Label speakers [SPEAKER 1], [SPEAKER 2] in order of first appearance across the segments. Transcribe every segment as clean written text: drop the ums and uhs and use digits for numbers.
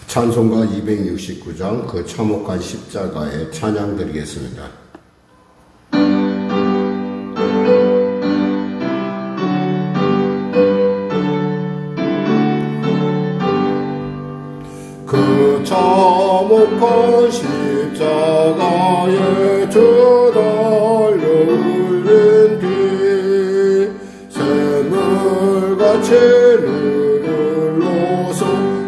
[SPEAKER 1] 찬송가 269장 그 참혹한 십자가에 찬양 드리겠습니다. 그 참혹한 십자가에 주달려 흘린 피 샘물같이 흘러서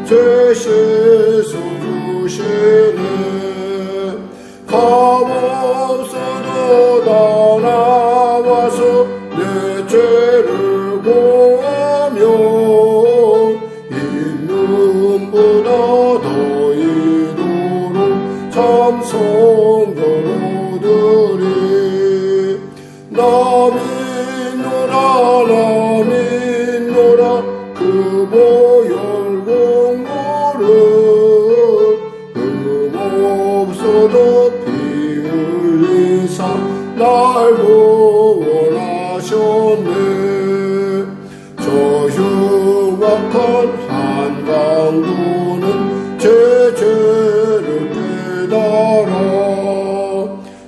[SPEAKER 1] 죄 씻어 주시네. 값없어도 다 나와서 내 죄를 고하며 이 눈보다 더 이도록 참 성도로들이 나 믿노라 그 보혈 공로를 없어도 피 흘리사 날 구원하셨네. 저 흉악한 한강도는 제 죄를 깨달아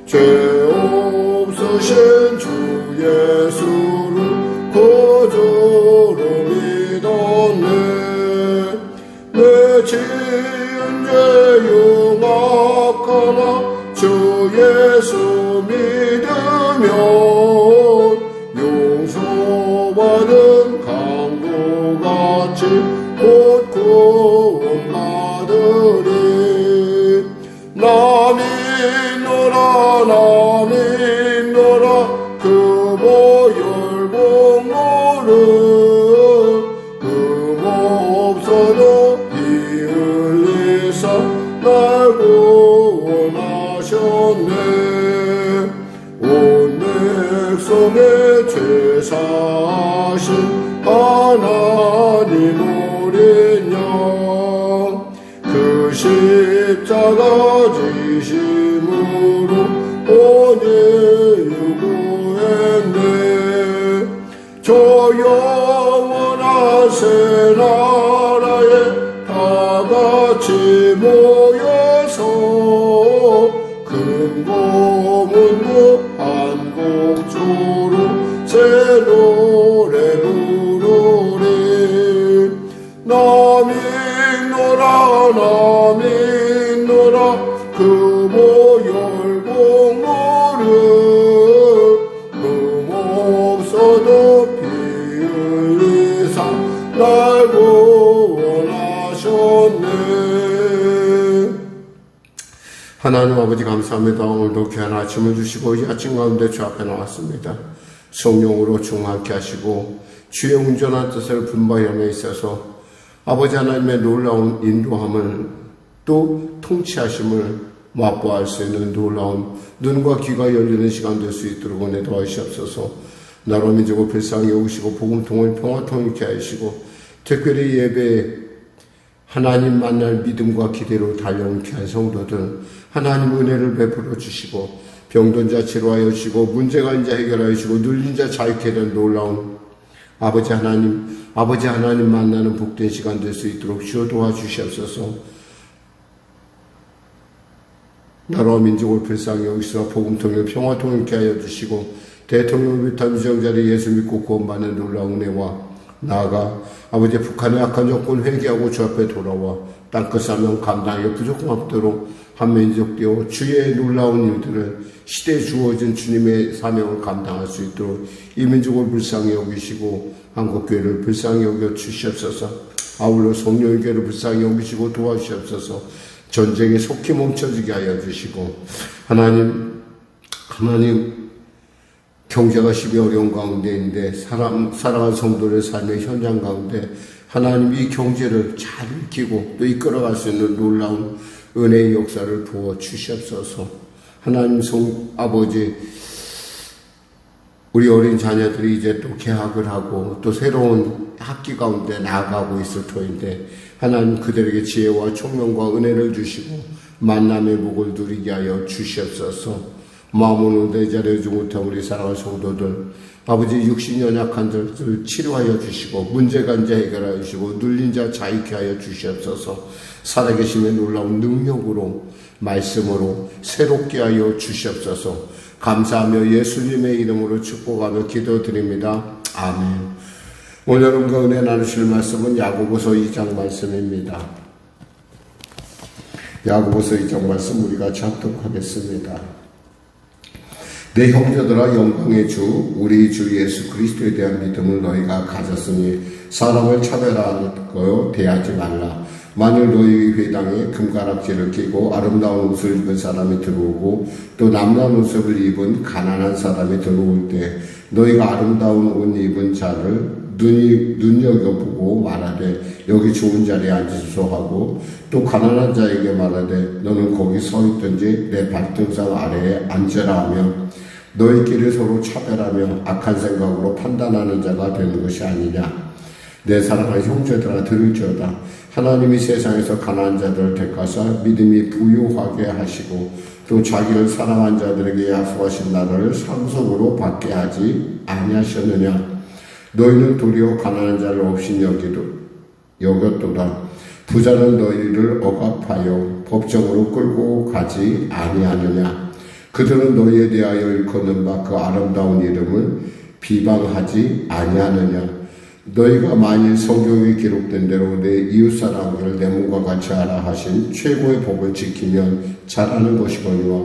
[SPEAKER 1] 죄 없으신 주 예수를 구주로 믿었네. 내 지은 죄 흉악하나 주 예수 믿으면 용서받은 강도같이 곧 구원받으리. 나 믿노라 그 보혈 공로를 없어도 피 흘리사 날 구원하셨네. 온 백성의 죄 사하신 하나님 어린 양 그 십자가 지심으로 온유 구했네. 저 영원한 새 나라에 다 같이 모여서 큰 고문고 한곡조로 새 노래 부르리. 나 믿노라 그 보혈 공로를 없어도 피 흘리사 날 구원하셨네. 하나님 아버지 감사합니다. 오늘도 귀한 아침을 주시고 이 아침 가운데 주 앞에 나왔습니다. 성령으로 충만케 하시고 주의 온전한 뜻을 분발함에 있어서 아버지 하나님의 놀라운 인도함을 또 통치하심을 맛보할 수 있는 놀라운 눈과 귀가 열리는 시간 될 수 있도록 은혜 도와주시옵소서. 나라 민족을 불쌍히 여기시고 복음통을 평화통일케 하시고 특별히 예배에 하나님 만날 믿음과 기대로 달려온 귀한 성도들 하나님 은혜를 베풀어 주시고 병든 자 치료하여 주시고 문제가 있는 자 해결하여 주시고 눌린 자 자유케 된 놀라운 아버지 하나님 만나는 복된 시간 될 수 있도록 주여 도와주시옵소서. 나라와 민족을 불쌍히 여기시사 복음통일 평화통일케 하여 주시고 대통령을 비롯한 유정자를 예수 믿고 구원받는 놀라운 은혜와 나아가 아버지 북한의 악한 정권 회개하고 주 앞에 돌아와 땅끝 사명 감당하여 부족함 없도록 한민족 되어 주의 놀라운 일들을 시대에 주어진 주님의 사명을 감당할 수 있도록 이 민족을 불쌍히 여기시고 한국교회를 불쌍히 여겨 주시옵소서. 아울러 성령교회를 불쌍히 여기시고 도와주시옵소서. 전쟁에 속히 멈춰지게 하여 주시고 하나님 경제가 심히 어려운 가운데인데 사랑하는 성도의 삶의 현장 가운데 하나님 이 경제를 잘 익히고 또 이끌어갈 수 있는 놀라운 은혜의 역사를 부어 주시옵소서. 하나님 아버지 우리 어린 자녀들이 이제 또 개학을 하고 또 새로운 학기 가운데 나아가고 있을 터인데 하나님 그들에게 지혜와 총명과 은혜를 주시고 만남의 복을 누리게 하여 주시옵소서. 마음으로 내 자리에 오지 못한 우리 사랑하는 성도들 아버지 육신 연약한 자를 치료하여 주시고 문제간 자 해결하여 주시고 눌린 자 자유케 하여 주시옵소서. 살아계심의 놀라운 능력으로 말씀으로 새롭게 하여 주시옵소서. 감사하며 예수님의 이름으로 축복하며 기도드립니다. 아멘. 오늘 여러분과 은혜 나누실 말씀은 야고보서 2장 말씀입니다. 야고보서 2장 말씀 우리가 합독하겠습니다. 내 형제들아, 영광의 주 우리 주 예수 그리스도에 대한 믿음을 너희가 가졌으니 사람을 차별하고 대하지 말라. 만일 너희 회당에 금가락지를 끼고 아름다운 옷을 입은 사람이 들어오고 또 남난 옷을 입은 가난한 사람이 들어올 때 너희가 아름다운 옷 입은 자를 눈여겨보고 말하되 여기 좋은 자리에 앉으소서 하고 또 가난한 자에게 말하되 너는 거기 서 있든지 내 발등상 아래에 앉으라 하며 너희끼리 서로 차별하며 악한 생각으로 판단하는 자가 되는 것이 아니냐. 내 사랑하는 형제들아, 들을지어다. 하나님이 세상에서 가난한 자들을 택하사 믿음이 부유하게 하시고 또 자기를 사랑한 자들에게 약속하신 나라를 상속으로 받게 하지 아니하셨느냐. 너희는 도리어 가난한 자를 없인 여겼도다. 부자는 너희를 억압하여 법정으로 끌고 가지 아니하느냐. 그들은 너희에 대하여 일컫는 바 그 아름다운 이름을 비방하지 아니하느냐. 너희가 만일 성경에 기록된 대로 내 이웃사랑을 내 몸과 같이 하라 하신 최고의 법을 지키면 잘하는 것이거니와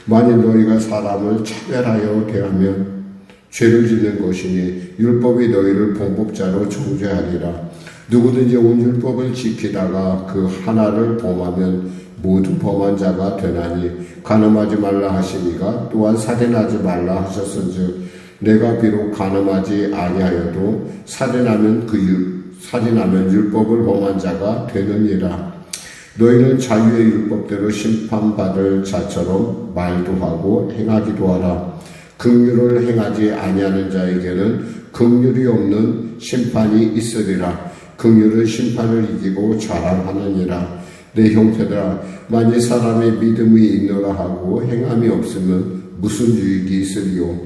[SPEAKER 1] 만일 너희가 사람을 차별하여 대하면 죄를 짓는 것이니 율법이 너희를 봉법자로 정죄하리라. 누구든지 온 율법을 지키다가 그 하나를 범하면 모두 범한 자가 되나니 간음하지 말라 하시니가 또한 살인하지 말라 하셨은즉 내가 비록 간음하지 아니하여도 살인하면 율법을 범한 자가 되느니라. 너희는 자유의 율법대로 심판받을 자처럼 말도 하고 행하기도 하라. 긍휼을 행하지 아니하는 자에게는 긍휼이 없는 심판이 있으리라. 긍휼은 심판을 이기고 자랑하느니라. 내 형제들아, 만일 사람의 믿음이 있노라 하고 행함이 없으면 무슨 유익이 있으리요.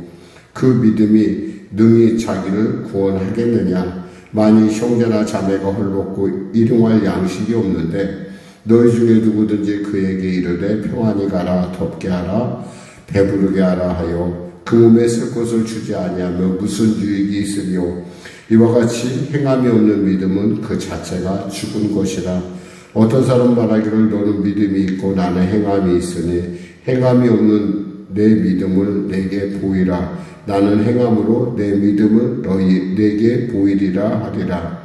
[SPEAKER 1] 그 믿음이 능히 자기를 구원하겠느냐. 만일 형제나 자매가 헐벗고 일용할 양식이 없는데 너희 중에 누구든지 그에게 이르되 평안히 가라, 덥게 하라, 배부르게 하라 하여 그 몸에 쓸 것을 주지 아니하면 무슨 유익이 있으리요. 이와 같이 행함이 없는 믿음은 그 자체가 죽은 것이라. 어떤 사람 말하기를 너는 믿음이 있고 나는 행함이 있으니 행함이 없는 내 믿음을 내게 보이라. 나는 행함으로 내 믿음을 내게 보이리라 하리라.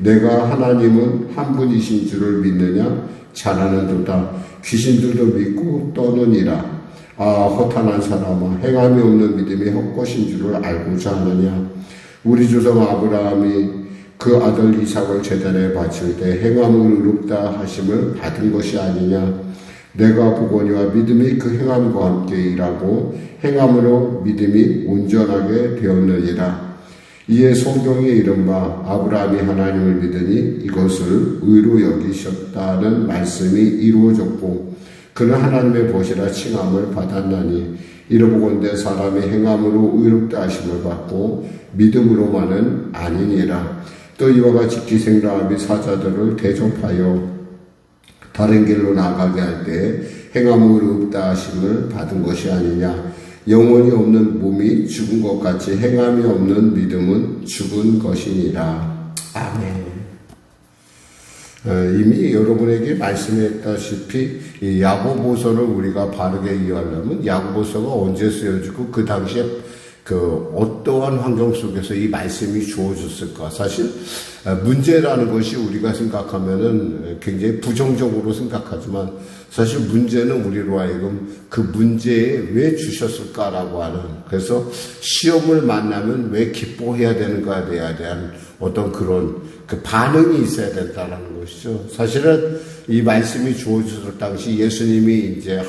[SPEAKER 1] 내가 하나님은 한 분이신 줄을 믿느냐? 잘하는도다. 귀신들도 믿고 떠느니라. 아, 허탄한 사람아, 행함이 없는 믿음이 헛것인 줄을 알고자 하느냐? 우리 조상 아브라함이 그 아들 이삭을 제단에 바칠 때 행함을 의롭다 하심을 받은 것이 아니냐. 내가 보거니와 믿음이 그 행함과 함께 일하고 행함으로 믿음이 온전하게 되었느니라. 이에 성경에 이른바 아브라함이 하나님을 믿으니 이것을 의로 여기셨다는 말씀이 이루어졌고 그는 하나님의 보시라 칭함을 받았나니 이러보건대 사람이 행함으로 의롭다 하심을 받고 믿음으로만은 아니니라. 또 이와 같이 기생라합이 사자들을 대접하여 다른 길로 나가게 할 때 행함으로 의롭다 하심을 받은 것이 아니냐. 영혼이 없는 몸이 죽은 것 같이 행함이 없는 믿음은 죽은 것이니라. 아멘. 이미 여러분에게 말씀했다시피 이 야고보서를 우리가 바르게 이해하려면 야고보서가 언제 쓰여지고 그 당시에 그 어떠한 환경 속에서 이 말씀이 주어졌을까. 사실 문제라는 것이 우리가 생각하면은 굉장히 부정적으로 생각하지만 사실 문제는 우리로 하여금 그 문제에 왜 주셨을까라고 하는, 그래서 시험을 만나면 왜 기뻐해야 되는가에 대한 어떤 그런 그 반응이 있어야 된다는 것이죠. 사실은 이 말씀이 주어졌을 당시 예수님이 이제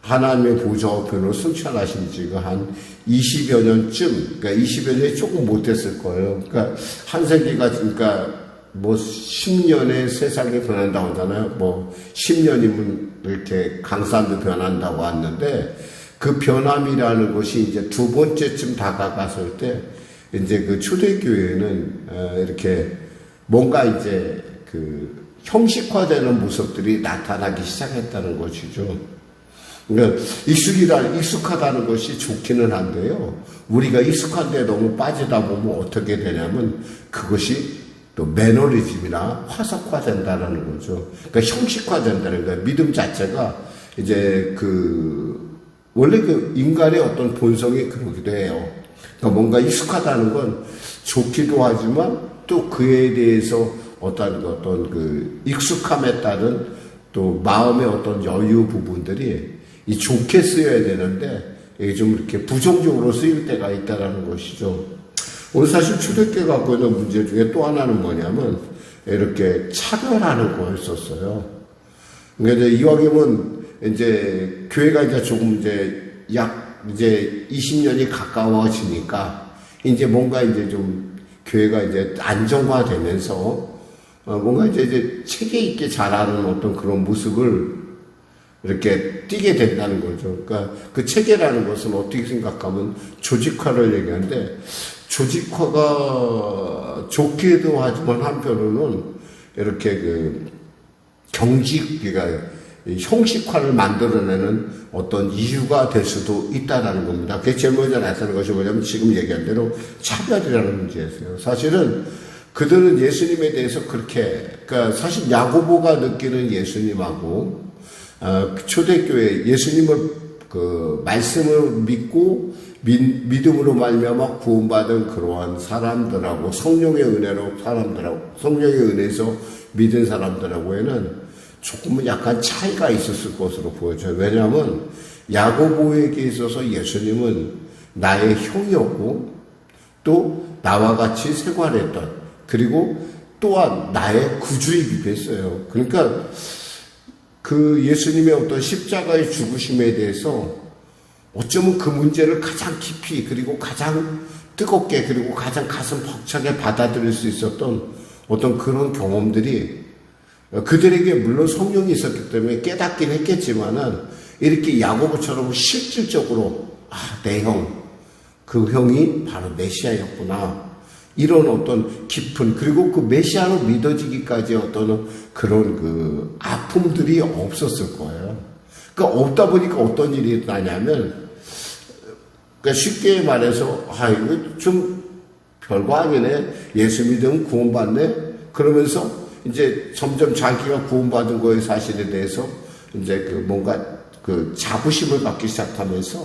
[SPEAKER 1] 하나님의 보좌 우편으로 승천하신 지가 한 20여 년쯤, 그러니까 20여 년이 조금 못됐을 거예요. 그러니까 한 세기가, 그러니까 뭐 10년에 세상이 변한다고 하잖아요. 뭐 10년이면 이렇게 강산도 변한다고 하는데, 그 변함이라는 것이 이제 두 번째쯤 다가갔을 때 이제 그 초대교회는 이렇게 뭔가 이제 그 형식화되는 모습들이 나타나기 시작했다는 것이죠. 그러니까 익숙하다는 것이 좋기는 한데요. 우리가 익숙한데 너무 빠지다 보면 어떻게 되냐면 그것이 또 매너리즘이나 화석화된다는 거죠. 그러니까 형식화된다는 거예요. 믿음 자체가 이제 원래 그 인간의 어떤 본성이 그러기도 해요. 그러니까 뭔가 익숙하다는 건 좋기도 하지만 또 그에 대해서 어떤 그 익숙함에 따른 또 마음의 어떤 여유 부분들이 이 좋게 쓰여야 되는데 이게 좀 이렇게 부정적으로 쓰일 때가 있다라는 것이죠. 오늘 사실 초대교회 갖고 있는 문제 중에 또 하나는 뭐냐면 이렇게 차별하는 거였었어요. 그러니까 이제 이왕이면 이제 교회가 이제 조금 이제 20년이 가까워지니까 이제 뭔가 이제 좀 교회가 이제 안정화되면서 뭔가 이제 체계 있게 자라는 어떤 그런 모습을 이렇게 띄게 된다는 거죠. 그러니까 그 체계라는 것은 어떻게 생각하면 조직화를 얘기하는데 조직화가 좋기도 하지만 한편으로는 이렇게 그 그러니까 형식화를 만들어내는 어떤 이유가 될 수도 있다라는 겁니다. 그게 제일 먼저 나타나는 것이 뭐냐면 지금 얘기한 대로 차별이라는 문제였어요. 사실은 그들은 예수님에 대해서 그러니까 사실 야고보가 느끼는 예수님하고 초대교회 예수님을 그 말씀을 믿고 믿음으로 말미암아 구원받은 그러한 사람들하고 성령의 은혜에서 믿은 사람들하고에는 조금은 약간 차이가 있었을 것으로 보여져요. 왜냐하면 야고보에게 있어서 예수님은 나의 형이었고 또 나와 같이 생활했던 그리고 또한 나의 구주이기도 했어요. 그러니까 그 예수님의 어떤 십자가의 죽으심에 대해서 어쩌면 그 문제를 가장 깊이 그리고 가장 뜨겁게 그리고 가장 가슴 벅차게 받아들일 수 있었던 어떤 그런 경험들이 그들에게 물론 성령이 있었기 때문에 깨닫긴 했겠지만은 이렇게 야고보처럼 실질적으로 내 형, 그 형이 바로 메시아였구나. 이런 어떤 깊은 그리고 그 메시아로 믿어지기까지 어떤 그런 그 아픔들이 없었을 거예요. 그러니까 없다 보니까 어떤 일이 나냐면 그러니까 쉽게 말해서 이거 좀 별거 아니네. 예수 믿으면 구원받네. 그러면서 이제 점점 자기가 구원받은 거의 사실에 대해서 이제 그 뭔가 그 자부심을 갖기 시작하면서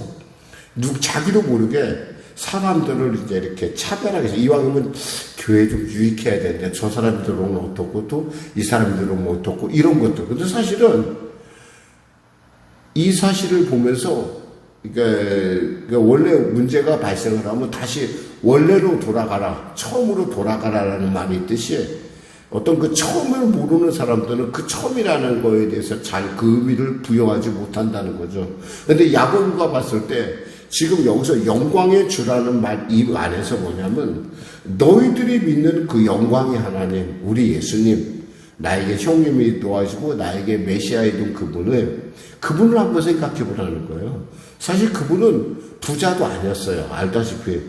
[SPEAKER 1] 자기도 모르게 사람들을 이제 이렇게 차별하게 해서 이왕이면 교회 좀 유익해야 되는데 저 사람들은 어떻고 또 이 사람들은 어떻고 이런 것들. 근데 사실은 이 사실을 보면서 그러니까 원래 문제가 발생을 하면 다시 원래로 돌아가라, 처음으로 돌아가라라는 말이 있듯이 어떤 그 처음을 모르는 사람들은 그 처음이라는 거에 대해서 잘 그 의미를 부여하지 못한다는 거죠. 근데 야고보가 봤을 때 지금 여기서 영광의 주라는 말 이 안에서 뭐냐면 너희들이 믿는 그 영광의 하나님, 우리 예수님, 나에게 형님이 도와주고 나에게 메시아이던 그분을 한번 생각해 보라는 거예요. 사실 그분은 부자도 아니었어요. 알다시피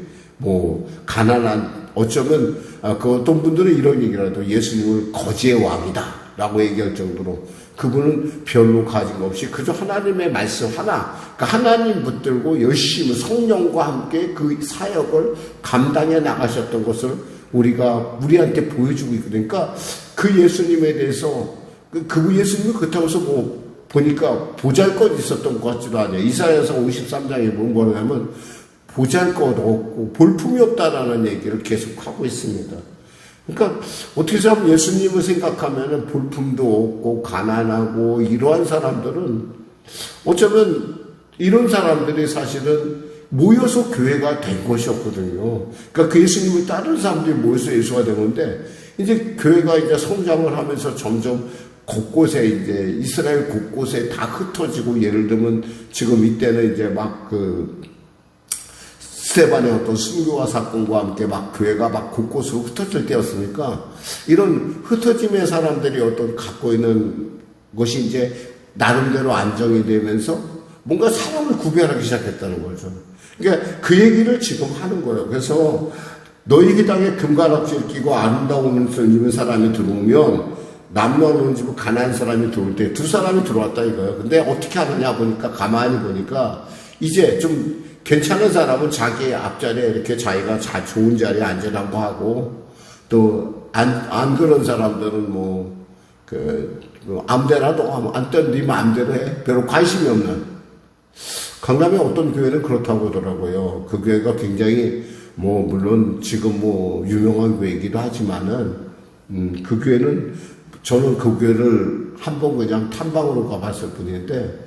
[SPEAKER 1] 가난한 어쩌면 그 어떤 분들은 이런 얘기를 하도 예수님을 거지의 왕이다 라고 얘기할 정도로 그분은 별로 가진 거 없이 그저 하나님의 말씀 하나, 그러니까 하나님 붙들고 열심히 성령과 함께 그 사역을 감당해 나가셨던 것을 우리한테 보여주고 있거든요. 그러니까 그 예수님에 대해서 그 예수님이 그렇다고 해서 보니까 보잘것 있었던 것 같지도 않아요. 이사야서 53장에 보면 뭐냐면 보잘것 없고 볼품이 없다라는 얘기를 계속 하고 있습니다. 그러니까 어떻게 생각하면 예수님을 생각하면 볼품도 없고 가난하고 이러한 사람들은 어쩌면 이런 사람들이 사실은 모여서 교회가 된 것이었거든요. 그러니까 그 예수님을 따르는 사람들이 모여서 예수가 된 건데 이제 교회가 이제 성장을 하면서 점점 곳곳에 이제 이스라엘 곳곳에 다 흩어지고 예를 들면 지금 이때는 이제 막 스데반의 어떤 순교와 사건과 함께 막 교회가 막 곳곳으로 흩어질 때였으니까 이런 흩어짐의 사람들이 어떤 갖고 있는 것이 이제 나름대로 안정이 되면서 뭔가 사람을 구별하기 시작했다는 거죠. 그러니까 그 얘기를 지금 하는 거예요. 그래서 너희 기당에 금가락지를 끼고 아름다운 옷을 입은 사람이 들어오면 남녀노인 집에 가난한 사람이 들어올 때 두 사람이 들어왔다 이거예요. 근데 어떻게 하느냐 보니까 가만히 보니까 이제 좀 괜찮은 사람은 자기 앞자리에 이렇게 자기가 좋은 자리에 앉으라고 하고 또 안 그런 사람들은 아무데나 너 앉든 네 마음대로 해. 별로 관심이 없는. 강남의 어떤 교회는 그렇다고 하더라고요. 그 교회가 굉장히 물론 지금 유명한 교회이기도 하지만은 그 교회는 저는 그 교회를 한번 그냥 탐방으로 가봤을 뿐인데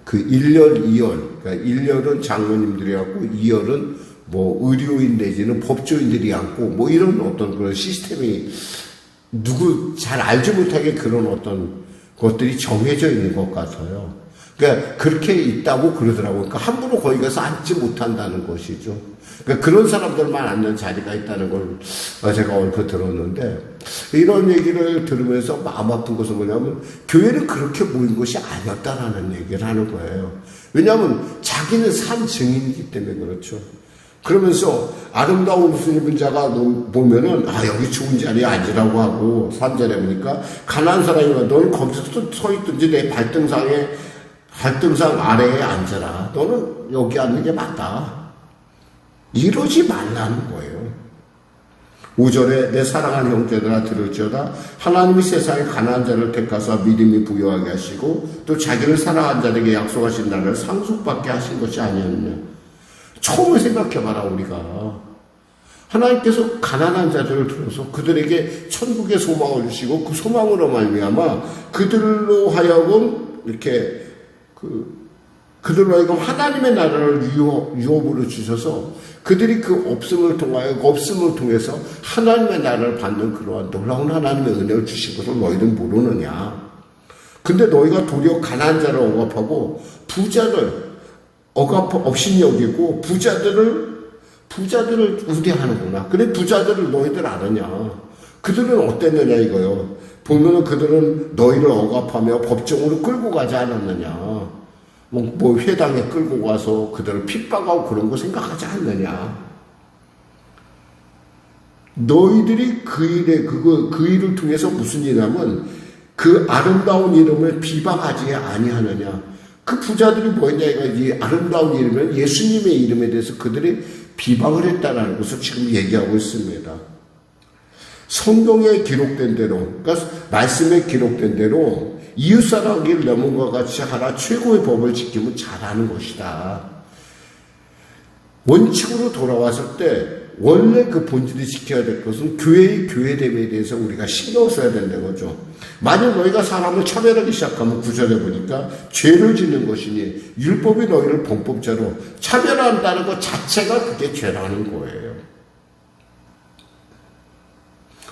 [SPEAKER 1] 그 1열, 2열, 그러니까 1열은 장로님들이 앉고 2열은 의료인 내지는 법조인들이 앉고 이런 어떤 그런 시스템이 누구 잘 알지 못하게 그런 어떤 것들이 정해져 있는 것 같아요. 그러니까 그렇게 있다고 그러더라고요. 그러니까 함부로 거기 가서 앉지 못한다는 것이죠. 그러니까 그런 사람들만 앉는 자리가 있다는 걸 제가 얼핏 들었는데 이런 얘기를 들으면서 마음 아픈 것은 뭐냐면 교회는 그렇게 모인 것이 아니었다라는 얘기를 하는 거예요. 왜냐하면 자기는 산 증인이기 때문에 그렇죠. 그러면서 아름다운 옷을 입은 자가 보면은 여기 좋은 자리에 앉으라고 하고 3절에 보니까 가난한 사람이 너는 거기서 서 있든지 내 발등상 아래에 앉아라. 너는 여기 앉는 게 맞다. 이러지 말라는 거예요. 5절에 내 사랑하는 형제들아 들을지어다. 하나님이 세상에 가난한 자를 택하사 믿음이 부여하게 하시고 또 자기를 사랑한 자에게 약속하신 날을 상속받게 하신 것이 아니었느냐. 처음에 생각해봐라. 우리가 하나님께서 가난한 자들을 들어서 그들에게 천국의 소망을 주시고 그 소망으로 말미암아 그들로 하여금 이렇게 그들로 하여금 하나님의 나라를 유업으로 주셔서 그들이 그 없음을 통해서 하나님의 나라를 받는 그러한 놀라운 하나님의 은혜를 주신 것을 너희는 모르느냐. 근데 너희가 도리어 가난한 자를 억압하고 부자를 업신여기고 부자들을 우대하는구나. 그래 부자들을 너희들 아느냐. 그들은 어땠느냐 이거요. 보면은 그들은 너희를 억압하며 법정으로 끌고 가지 않았느냐. 회당에 끌고 가서 그들을 핍박하고 그런 거 생각하지 않느냐. 너희들이 그 일을 통해서 무슨 일이냐면 그 아름다운 이름을 비방하지 아니하느냐. 그 부자들이 뭐였냐, 이 아름다운 이름은 예수님의 이름에 대해서 그들이 비방을 했다는 것을 지금 얘기하고 있습니다. 성경에 기록된 대로, 그러니까 말씀에 기록된 대로 이웃사랑을 내 몸과 같이 하라 최고의 법을 지키면 잘하는 것이다. 원칙으로 돌아왔을 때 원래 그 본질이 지켜야 될 것은 교회의 교회됨에 대해서 우리가 신경 써야 된다는 거죠. 만약 너희가 사람을 차별하기 시작하면 9절에 보니까 죄를 짓는 것이니 율법이 너희를 범법자로 차별한다는 것 자체가 그게 죄라는 거예요.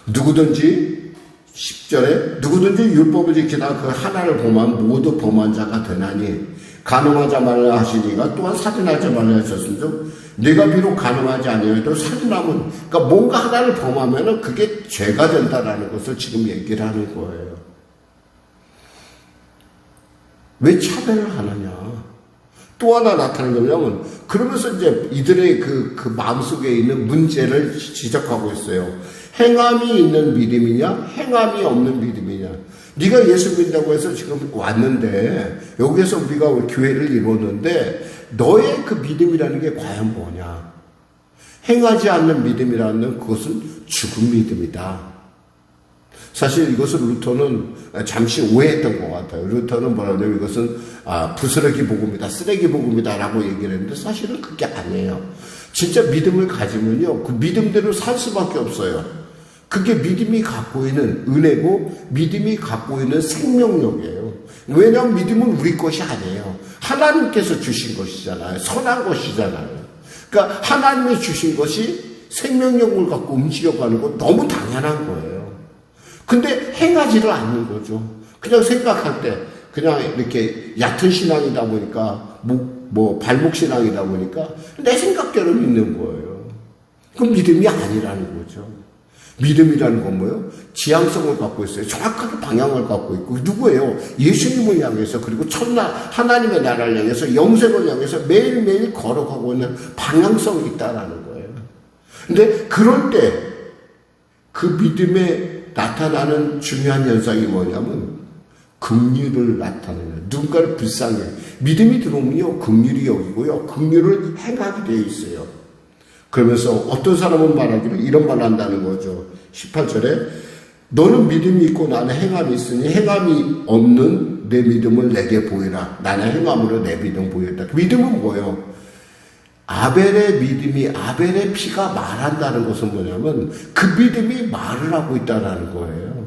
[SPEAKER 1] 누구든지 10절에 누구든지 율법을 지키다 그 하나를 범하면 모두 범한 자가 되나니 간음하자 말라 하시니가 또한 살인하자 말라 하셨음즉 네가 비록 간음하지 아니하여도 살인하면 그러니까 뭔가 하나를 범하면은 그게 죄가 된다라는 것을 지금 얘기를 하는 거예요. 왜 차별을 하느냐? 또 하나 나타나는 거냐면 그러면서 이제 이들의 그 마음속에 있는 문제를 지적하고 있어요. 행함이 있는 믿음이냐 행함이 없는 믿음이냐. 네가 예수 믿는다고 해서 지금 왔는데 여기에서 우리가 교회를 이루었는데 너의 그 믿음이라는 게 과연 뭐냐. 행하지 않는 믿음이라는 그것은 죽은 믿음이다. 사실 이것을 루터는 잠시 오해했던 것 같아요. 루터는 뭐라 그러냐면 이것은 부스러기 복음이다, 쓰레기 복음이다 라고 얘기를 했는데 사실은 그게 아니에요. 진짜 믿음을 가지면요 그 믿음대로 살 수밖에 없어요. 그게 믿음이 갖고 있는 은혜고 믿음이 갖고 있는 생명력이에요. 왜냐하면 믿음은 우리 것이 아니에요. 하나님께서 주신 것이잖아요. 선한 것이잖아요. 그러니까 하나님이 주신 것이 생명력을 갖고 움직여가는 건 너무 당연한 거예요. 근데 행하지를 않는 거죠. 그냥 생각할 때 그냥 이렇게 얕은 신앙이다 보니까 발목 신앙이다 보니까 내 생각대로 믿는 거예요. 그건 믿음이 아니라는 거죠. 믿음이라는 건 뭐예요? 지향성을 갖고 있어요. 정확하게 방향을 갖고 있고. 누구예요? 예수님을 향해서, 그리고 하나님의 나라를 향해서, 영생을 향해서 매일매일 걸어가고 있는 방향성이 있다라는 거예요. 근데 그럴 때 그 믿음에 나타나는 중요한 현상이 뭐냐면 긍휼을 나타내는, 누군가를 불쌍해. 믿음이 들어오면요, 긍휼이 여기고요, 긍휼을 행하게 되어 있어요. 그러면서 어떤 사람은 말하기를 이런 말 한다는 거죠. 18절에 너는 믿음이 있고 나는 행함이 있으니 행함이 없는 내 믿음을 내게 보이라. 나는 행함으로 내 믿음 보였다. 믿음은 뭐예요? 아벨의 믿음이, 아벨의 피가 말한다는 것은 뭐냐면 그 믿음이 말을 하고 있다는 거예요.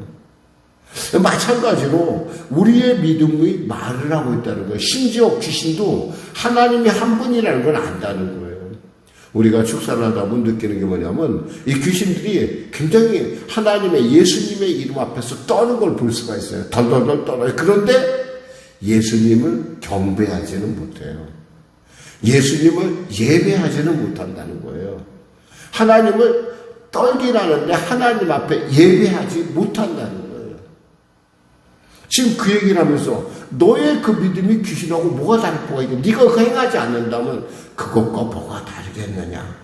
[SPEAKER 1] 마찬가지로 우리의 믿음이 말을 하고 있다는 거예요. 심지어 귀신도 하나님이 한 분이라는 걸 안다는 거예요. 우리가 축사를 하다 보면 느끼는 게 뭐냐면 이 귀신들이 굉장히 하나님의, 예수님의 이름 앞에서 떠는 걸 볼 수가 있어요. 덜덜덜 떠나요. 그런데 예수님을 경배하지는 못해요. 예수님을 예배하지는 못한다는 거예요. 하나님을 떨긴 하는데 하나님 앞에 예배하지 못한다는 거예요. 지금 그 얘기를 하면서 너의 그 믿음이 귀신하고 뭐가 다를 거가 있냐? 네가 그 행하지 않는다면 그것과 뭐가 다르겠느냐?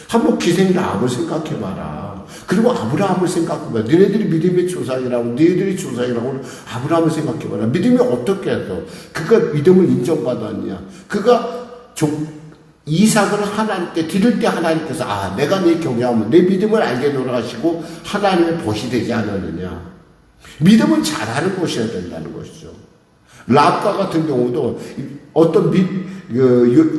[SPEAKER 1] 한번 기생 라합을 생각해봐라. 그리고 아브라함을 생각해봐라. 너네들이 믿음의 조상이라고, 너희들이 조상이라고 아브라함을 생각해봐라. 믿음이 어떻게 해서 그가 믿음을 인정받았냐? 그가 이삭을 하나님께 드릴 때 하나님께서 내가 네 경외하면 내 믿음을 알게 노라하시고 하나님의 벗이 되지 않았느냐. 믿음은 잘하는 것이어야 된다는 것이죠. 랍과 같은 경우도 어떤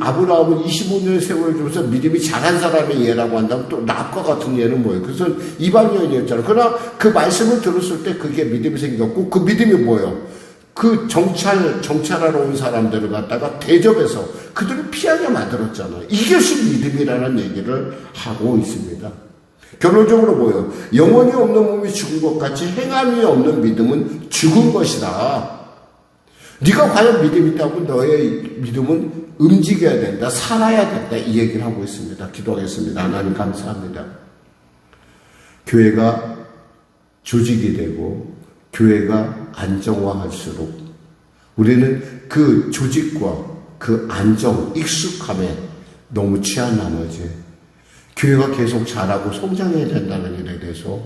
[SPEAKER 1] 아브라함은 25년의 세월을 주면서 믿음이 잘한 사람의 예라고 한다면 또 랍과 같은 예는 뭐예요? 그것은 이방인이었잖아요. 그러나 그 말씀을 들었을 때 그게 믿음이 생겼고, 그 믿음이 뭐예요? 그 정찰하러 온 사람들을 갖다가 대접해서 그들을 피하게 만들었잖아요. 이것이 믿음이라는 얘기를 하고 있습니다. 결론적으로 뭐예요? 영혼이 없는 몸이 죽은 것 같이 행함이 없는 믿음은 죽은 것이다. 네가 과연 믿음이 있다고 너의 믿음은 움직여야 된다. 살아야 된다. 이 얘기를 하고 있습니다. 기도하겠습니다. 하나님 감사합니다. 교회가 조직이 되고 교회가 안정화할수록 우리는 그 조직과 그 안정, 익숙함에 너무 취한 나머지 교회가 계속 자라고 성장해야 된다는 일에 대해서,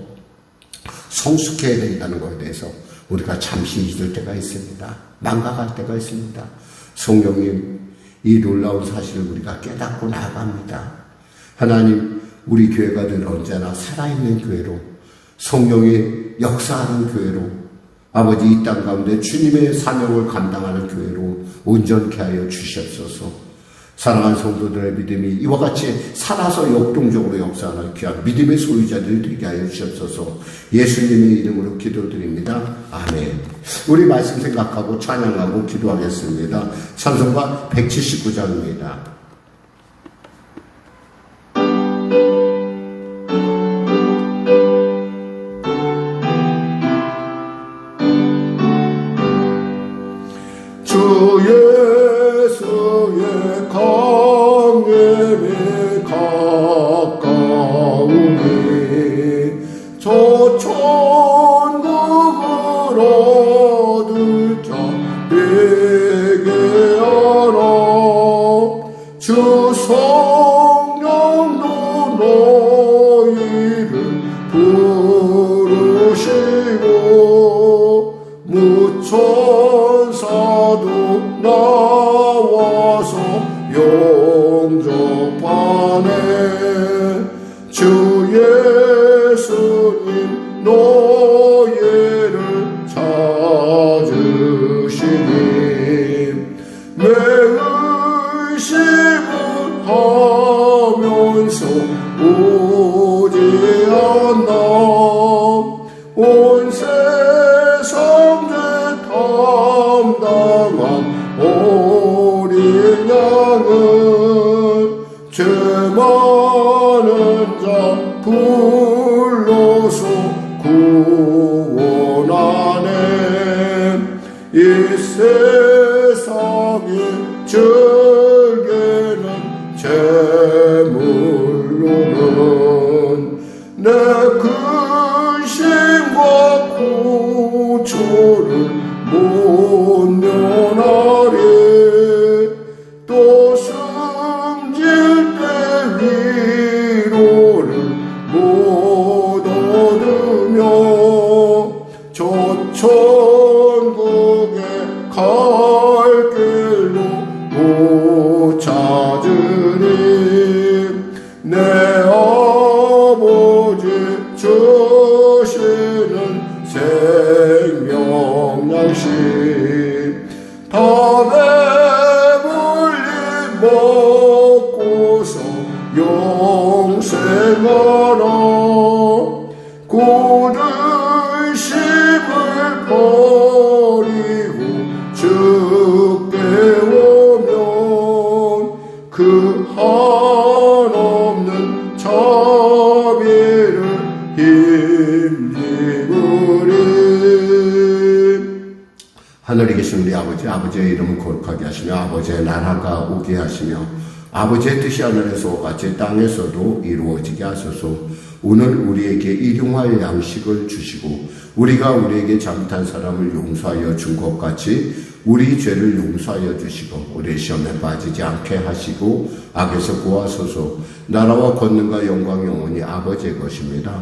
[SPEAKER 1] 성숙해야 된다는 것에 대해서 우리가 잠시 잊을 때가 있습니다. 망각할 때가 있습니다. 성령님, 이 놀라운 사실을 우리가 깨닫고 나아갑니다. 하나님, 우리 교회가 늘 언제나 살아있는 교회로, 성령의 역사하는 교회로, 아버지 이 땅 가운데 주님의 사명을 감당하는 교회로 온전케 하여 주시옵소서. 사랑하는 성도들의 믿음이 이와 같이 살아서 역동적으로 역사하는 귀한 믿음의 소유자들이 되게 하여 주시옵소서. 예수님의 이름으로 기도드립니다. 아멘. 우리 말씀 생각하고 찬양하고 기도하겠습니다. 찬송가 179장입니다.
[SPEAKER 2] 예수의 강림이 가까우니 저 천국으로 들자 내게 알아. 주 성령도 너희를 부르시고 무천사도 나와서 영접하네. 주 예수님 너희를 찾으시니 내 의심을 하면서 오지 않나. 온 세상 죄 담당한 어린 양을 죄 많은 자 불러서 구원하네. 이 세상의 즐기는 재물로는 내 고초를 못 면하리 또 숨질 때 위로를 못 얻으며 저 천국에 갈 길로 못 찾으리 내 아버지 주시는 생명양식 다 배불리 먹고서 영생하라 고든 심을 버리고 주께 오면 그 한없는 자비를 힘입으리
[SPEAKER 1] 하늘에 계신 우리 아버지, 아버지의 이름을 거룩하게 하시며 아버지의 나라가 오게 하시며 아버지의 뜻이 하늘에서 같이 땅에서도 이루어지게 하소서. 오늘 우리에게 일용할 양식을 주시고 우리가 우리에게 잘못한 사람을 용서하여 준 것 같이 우리 죄를 용서하여 주시고 우리 시험에 빠지지 않게 하시고 악에서 구하소서. 나라와 권능과 영광 영원히 아버지의 것입니다.